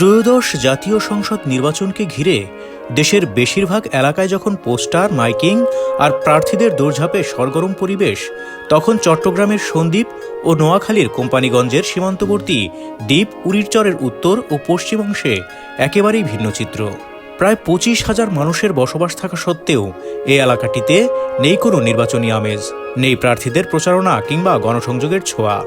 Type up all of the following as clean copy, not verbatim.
ত্রয়োদশ জাতীয় সংসদ নির্বাচনকে ঘিরে দেশের বেশিরভাগ এলাকায় যখন পোস্টার, মাইকিং আর প্রার্থীদের দৌড়ঝাঁপে সরগরম পরিবেশ, তখন চট্টগ্রামের সন্দ্বীপ ও নোয়াখালীর কোম্পানীগঞ্জের সীমান্তবর্তী দ্বীপ উরিরচরের উত্তর ও পশ্চিম অংশে একেবারেই ভিন্ন চিত্র। প্রায় 25,000 মানুষের বসবাস থাকা সত্ত্বেও এই এলাকাটিতে নেই কোনো নির্বাচনী আমেজ, নেই প্রার্থীদের প্রচারণা কিংবা গণসংযোগের ছোঁয়া।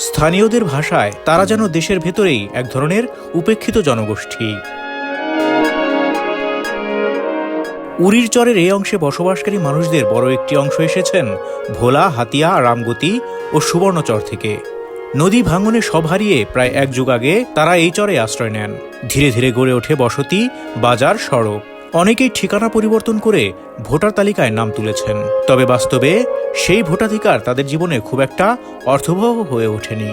স্থানীয়দের ভাষায় তারা যেন দেশের ভেতরেই এক ধরনের উপেক্ষিত জনগোষ্ঠী। উরিরচরের এই অংশে বসবাসকারী মানুষদের বড় একটি অংশ এসেছেন ভোলা, হাতিয়া, রামগতি ও সুবর্ণচর থেকে। নদী ভাঙনে সব হারিয়ে প্রায় এক যুগ আগে তারা এই চরে আশ্রয় নেন। ধীরে ধীরে গড়ে ওঠে বসতি, বাজার, সড়ক। অনেকেই ঠিকানা পরিবর্তন করে ভোটার তালিকায় নাম তুলেছেন, তবে বাস্তবে সেই ভোটাধিকার তাদের জীবনে খুব একটা অর্থবহ হয়ে ওঠেনি।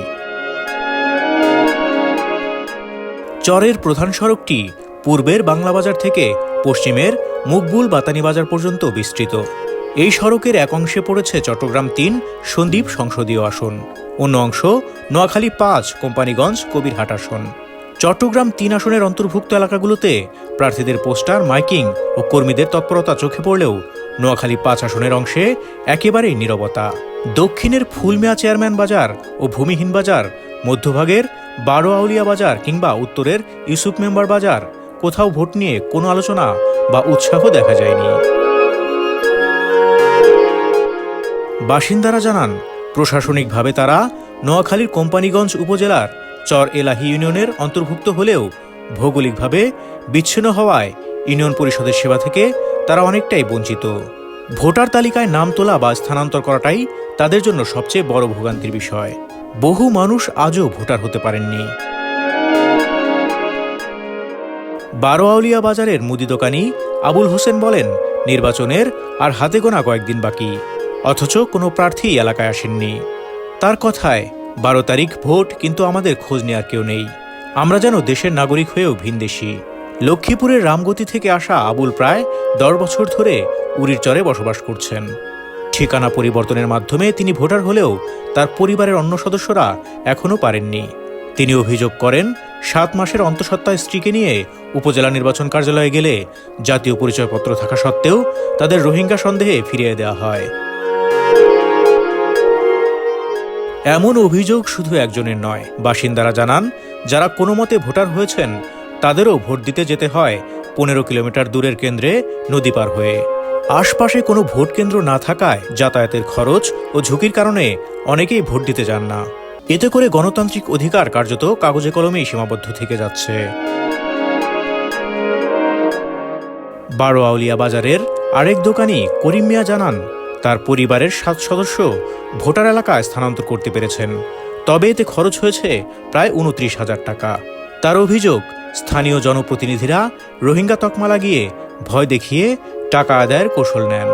চরের প্রধান সড়কটি পূর্বের বাংলাবাজার থেকে পশ্চিমের মুকবুল বাতানি বাজার পর্যন্ত বিস্তৃত। এই সড়কের এক অংশে পড়েছে চট্টগ্রাম ৩ সন্দ্বীপ সংসদীয় আসন, অন্য অংশ নোয়াখালী ৫ কোম্পানীগঞ্জ কবিরহাট আসন। চট্টগ্রাম ৩ আসনের অন্তর্ভুক্ত এলাকাগুলোতে প্রার্থীদের পোস্টার, মাইকিং ও কর্মীদের তৎপরতা চোখে পড়লেও নোয়াখালী ৫ আসনের অংশে একেবারেই নীরবতা। দক্ষিণের ফুলমিয়া চেয়ারম্যান বাজার ও ভূমিহীন বাজার, মধ্যভাগের ১২ আউলিয়া বাজার কিংবা উত্তরের ইউসুফ মেম্বার বাজার, কোথাও ভোট নিয়ে কোনো আলোচনা বা উৎসাহ দেখা যায়নি। বাসিন্দারা জানান, প্রশাসনিকভাবে তারা নোয়াখালীর কোম্পানীগঞ্জ উপজেলার চর এলাহি ইউনিয়নের অন্তর্ভুক্ত হলেও ভৌগোলিকভাবে বিচ্ছিন্ন হওয়ায় ইউনিয়ন পরিষদের সেবা থেকে তারা অনেকটাই বঞ্চিত। ভোটার তালিকায় নাম তোলা বা স্থানান্তর করাটাই তাদের জন্য সবচেয়ে বড় ভোগান্তির বিষয়। বহু মানুষ আজও ভোটার হতে পারেননি। ১২ আউলিয়া বাজারের মুদি দোকানি আবুল হোসেন বলেন, নির্বাচনের আর হাতে গোনা কয়েকদিন বাকি, অথচ কোনো প্রার্থী এলাকায় আসেননি। তার কথায়, ১২ তারিখ ভোট, কিন্তু আমাদের খোঁজ নেওয়ার কেউ নেই। আমরা যেন দেশের নাগরিক হয়েও ভিনদেশী। লক্ষ্মীপুরের রামগতি থেকে আসা আবুল প্রায় ১০ বছর ধরে উরিরচরে বসবাস করছেন। ঠিকানা পরিবর্তনের মাধ্যমে তিনি ভোটার হলেও তার পরিবারের অন্য সদস্যরা এখনও পারেননি। তিনি অভিযোগ করেন, ৭ মাসের অন্তঃসত্ত্বা স্ত্রীকে নিয়ে উপজেলা নির্বাচন কার্যালয়ে গেলে জাতীয় পরিচয়পত্র থাকা সত্ত্বেও তাদের রোহিঙ্গা সন্দেহে ফিরিয়ে দেওয়া হয়। এমন অভিযোগ শুধু একজনের নয়। বাসিন্দারা জানান, যারা কোনো মতে ভোটার হয়েছেন তাদেরও ভোট দিতে যেতে হয় ১৫ কিলোমিটার দূরের কেন্দ্রে নদী পার হয়ে। আশপাশে কোনো ভোট কেন্দ্র না থাকায় যাতায়াতের খরচ ও ঝুঁকির কারণে অনেকেই ভোট দিতে যান না। এতে করে গণতান্ত্রিক অধিকার কার্যত কাগজে কলমেই সীমাবদ্ধ থেকে যাচ্ছে। ১২ আউলিয়া বাজারের আরেক দোকানি করিম মিয়া জানান, তার পরিবারের ৭ সদস্য ভোটার এলাকায় স্থানান্তর করতে পেরেছেন, তবে এতে খরচ হয়েছে প্রায় ২৯,০০০ টাকা। তার অভিযোগ, স্থানীয় জনপ্রতিনিধিরা রোহিঙ্গা তকমা লাগিয়ে ভয় দেখিয়ে টাকা আদায়ের কৌশল নেন।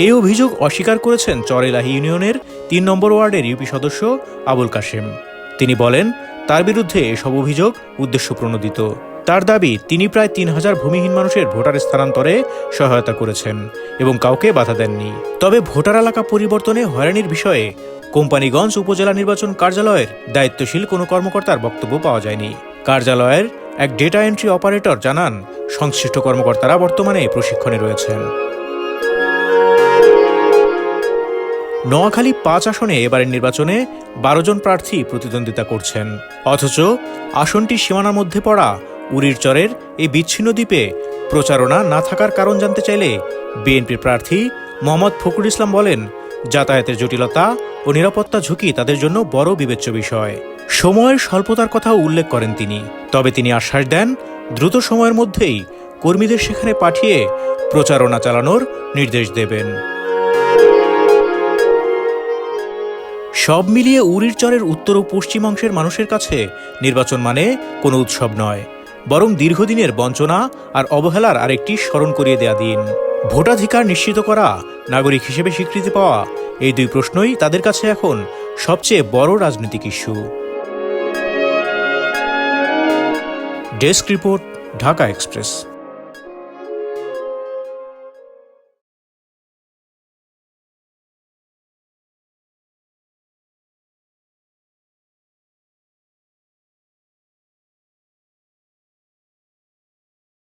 এই অভিযোগ অস্বীকার করেছেন চর এলাহি ইউনিয়নের ৩ নম্বর ওয়ার্ডের ইউপি সদস্য আবুল কাশেম। তিনি বলেন, তার বিরুদ্ধে এসব অভিযোগ উদ্দেশ্যপ্রণোদিত। তার দাবি, তিনি প্রায় ৩,০০০ ভূমিহীন মানুষের ভোটার স্থানান্তরে সহায়তা করেছেন এবং কাউকে বাধা দেননি। তবে ভোটার এলাকা পরিবর্তনে হয়রানির বিষয়ে কোম্পানীগঞ্জ উপজেলা নির্বাচন কার্যালয়ের দায়িত্বশীল কোনো কর্মকর্তার বক্তব্য পাওয়া যায়নি। কার্যালয়ের এক ডেটা এন্ট্রি অপারেটর জানান, সংশ্লিষ্ট কর্মকর্তারা বর্তমানে প্রশিক্ষণে রয়েছেন। নোয়াখালী ৫ আসনে এবারের নির্বাচনে ১২ জন প্রার্থী প্রতিদ্বন্দ্বিতা করছেন, অথচ আসনটির সীমানার মধ্যে পড়া উরিরচরের এই বিচ্ছিন্ন দ্বীপে প্রচারণা না থাকার কারণ জানতে চাইলে বিএনপির প্রার্থী মোহাম্মদ ফখরুল ইসলাম বলেন, যাতায়াতের জটিলতা ও নিরাপত্তা ঝুঁকি তাদের জন্য বড় বিবেচ্য বিষয়। সময়ের স্বল্পতার কথাও উল্লেখ করেন তিনি, তবে তিনি আশ্বাস দেন, দ্রুত সময়ের মধ্যেই কর্মীদের সেখানে পাঠিয়ে প্রচারণা চালানোর নির্দেশ দেবেন। সব মিলিয়ে উরিরচরের উত্তর ও পশ্চিম অংশের মানুষের কাছে নির্বাচন মানে কোনো উৎসব নয়, বরং দীর্ঘদিনের বঞ্চনা আর অবহেলার আরেকটি স্মরণ করিয়ে দেয়া দিন। ভোটাধিকার নিশ্চিত করা, নাগরিক হিসেবে স্বীকৃতি পাওয়া, এই দুই প্রশ্নই তাদের কাছে এখন সবচেয়ে বড় রাজনৈতিক issue. Desk report, Dhaka express.